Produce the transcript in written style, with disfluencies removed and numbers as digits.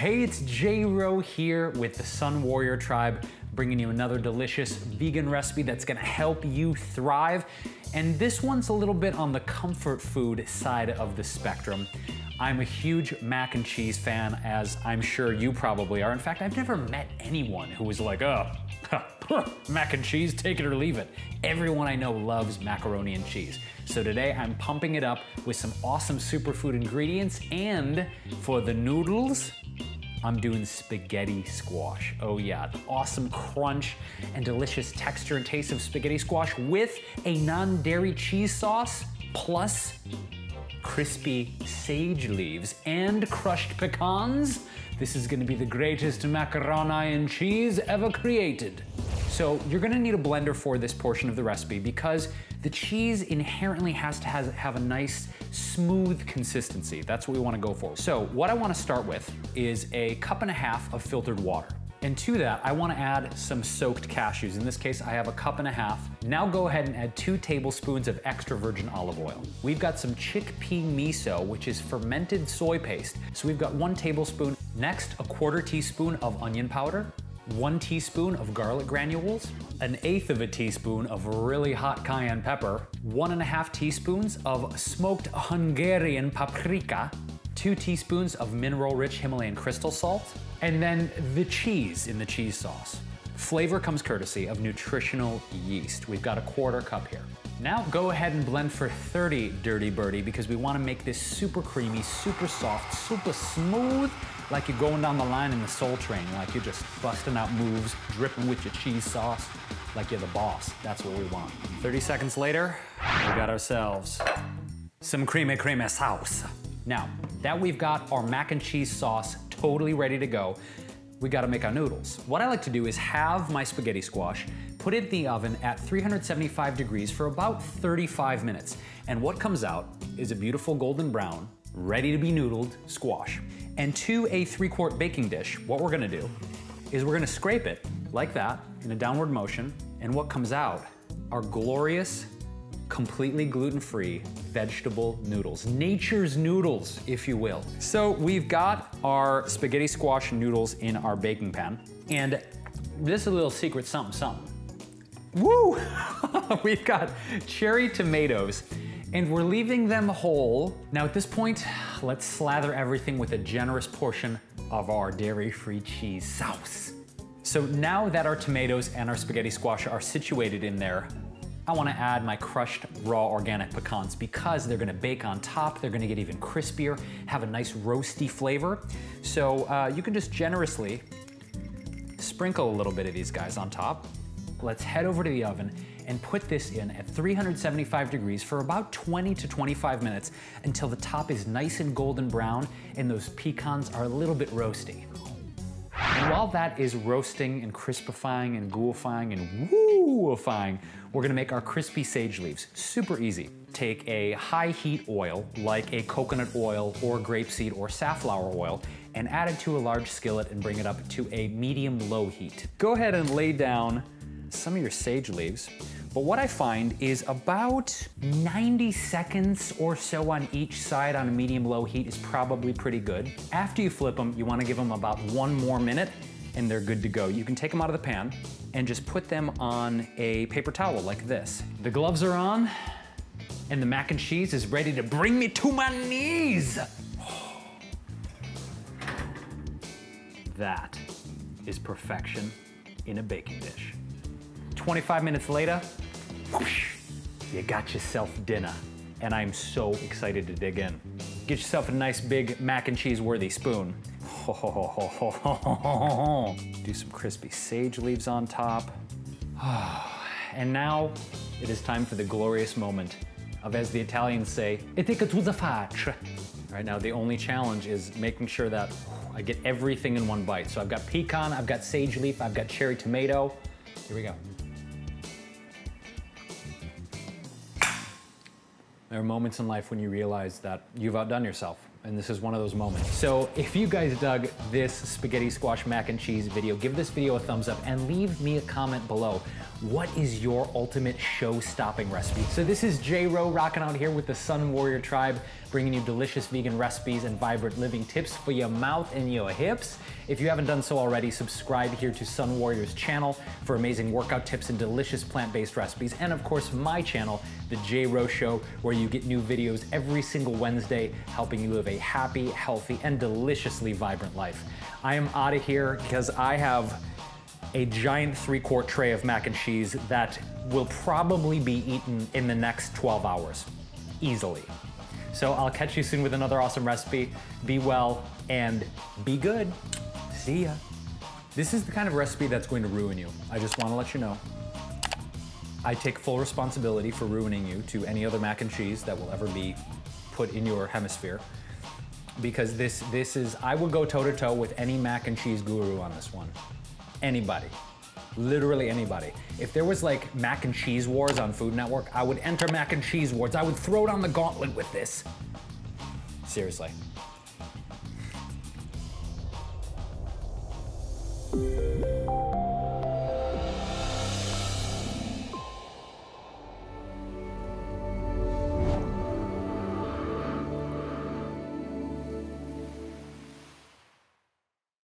Hey, it's J-Ro here with the Sunwarrior tribe, bringing you another delicious vegan recipe that's gonna help you thrive. And this one's a little bit on the comfort food side of the spectrum. I'm a huge mac and cheese fan, as I'm sure you probably are. In fact, I've never met anyone who was like, oh, mac and cheese, take it or leave it. Everyone I know loves macaroni and cheese. So today I'm pumping it up with some awesome superfood ingredients, and for the noodles, I'm doing spaghetti squash. Oh yeah, the awesome crunch and delicious texture and taste of spaghetti squash with a non-dairy cheese sauce, plus crispy sage leaves and crushed pecans. This is gonna be the greatest macaroni and cheese ever created. So you're gonna need a blender for this portion of the recipe because the cheese inherently has to have a nice, smooth consistency. That's what we wanna go for. So what I wanna start with is a 1.5 cups of filtered water. And to that, I wanna add some soaked cashews. In this case, I have a 1.5 cups. Now go ahead and add 2 tablespoons of extra virgin olive oil. We've got some chickpea miso, which is fermented soy paste. So we've got 1 tablespoon. Next, a 1/4 teaspoon of onion powder, 1 teaspoon of garlic granules, 1/8 teaspoon of really hot cayenne pepper, 1.5 teaspoons of smoked Hungarian paprika, 2 teaspoons of mineral-rich Himalayan crystal salt, and then the cheese in the cheese sauce. Flavor comes courtesy of nutritional yeast. We've got a 1/4 cup here. Now go ahead and blend for 30 dirty birdie because we want to make this super creamy, super soft, super smooth, like you're going down the line in the Soul Train, like you're just busting out moves, dripping with your cheese sauce, like you're the boss. That's what we want. 30 seconds later, we got ourselves some creamy sauce. Now, that we've got our mac and cheese sauce totally ready to go, we gotta make our noodles. What I like to do is have my spaghetti squash, put it in the oven at 375 degrees for about 35 minutes. And what comes out is a beautiful golden brown, ready to be noodled squash. And to a 3-quart baking dish, what we're gonna do is we're gonna scrape it like that in a downward motion. And what comes out are glorious, completely gluten-free vegetable noodles. Nature's noodles, if you will. So we've got our spaghetti squash noodles in our baking pan. And this is a little secret something. Woo! We've got cherry tomatoes, and we're leaving them whole. Now at this point, let's slather everything with a generous portion of our dairy-free cheese sauce. So now that our tomatoes and our spaghetti squash are situated in there, I wanna add my crushed raw organic pecans because they're gonna bake on top, they're gonna get even crispier, have a nice roasty flavor. So you can just generously sprinkle a little bit of these guys on top. Let's head over to the oven and put this in at 375 degrees for about 20 to 25 minutes until the top is nice and golden brown and those pecans are a little bit roasty. And while that is roasting and crispifying and goofying and woo-ifying, we're gonna make our crispy sage leaves. Super easy. Take a high heat oil, like a coconut oil or grapeseed or safflower oil, and add it to a large skillet and bring it up to a medium-low heat. Go ahead and lay down some of your sage leaves. But what I find is about 90 seconds or so on each side on a medium-low heat is probably pretty good. After you flip them, you wanna give them about 1 more minute and they're good to go. You can take them out of the pan and just put them on a paper towel like this. The gloves are on and the mac and cheese is ready to bring me to my knees. That is perfection in a baking dish. 25 minutes later, whoosh, you got yourself dinner. And I'm so excited to dig in. Get yourself a nice big mac and cheese worthy spoon. Do some crispy sage leaves on top. And now it is time for the glorious moment of, as the Italians say, "E che cosa faccio?" Right now, the only challenge is making sure that I get everything in one bite. So I've got pecan, I've got sage leaf, I've got cherry tomato. Here we go. There are moments in life when you realize that you've outdone yourself, and this is one of those moments. So if you guys dug this spaghetti squash mac and cheese video, give this video a thumbs up and leave me a comment below. What is your ultimate show-stopping recipe? So this is J-Ro rocking out here with the Sunwarrior tribe, bringing you delicious vegan recipes and vibrant living tips for your mouth and your hips. If you haven't done so already, subscribe here to Sunwarrior's channel for amazing workout tips and delicious plant-based recipes. And of course, my channel, The J-Ro Show, where you get new videos every single Wednesday, helping you live a happy, healthy, and deliciously vibrant life. I am out of here because I have a giant 3-quart tray of mac and cheese that will probably be eaten in the next 12 hours, easily. So I'll catch you soon with another awesome recipe. Be well and be good. See ya. This is the kind of recipe that's going to ruin you. I just want to let you know. I take full responsibility for ruining you to any other mac and cheese that will ever be put in your hemisphere. Because this is, I would go toe to toe with any mac and cheese guru on this one. Anybody, literally anybody. If there was like mac and cheese wars on Food Network, I would enter mac and cheese wars. I would throw down the gauntlet with this. Seriously.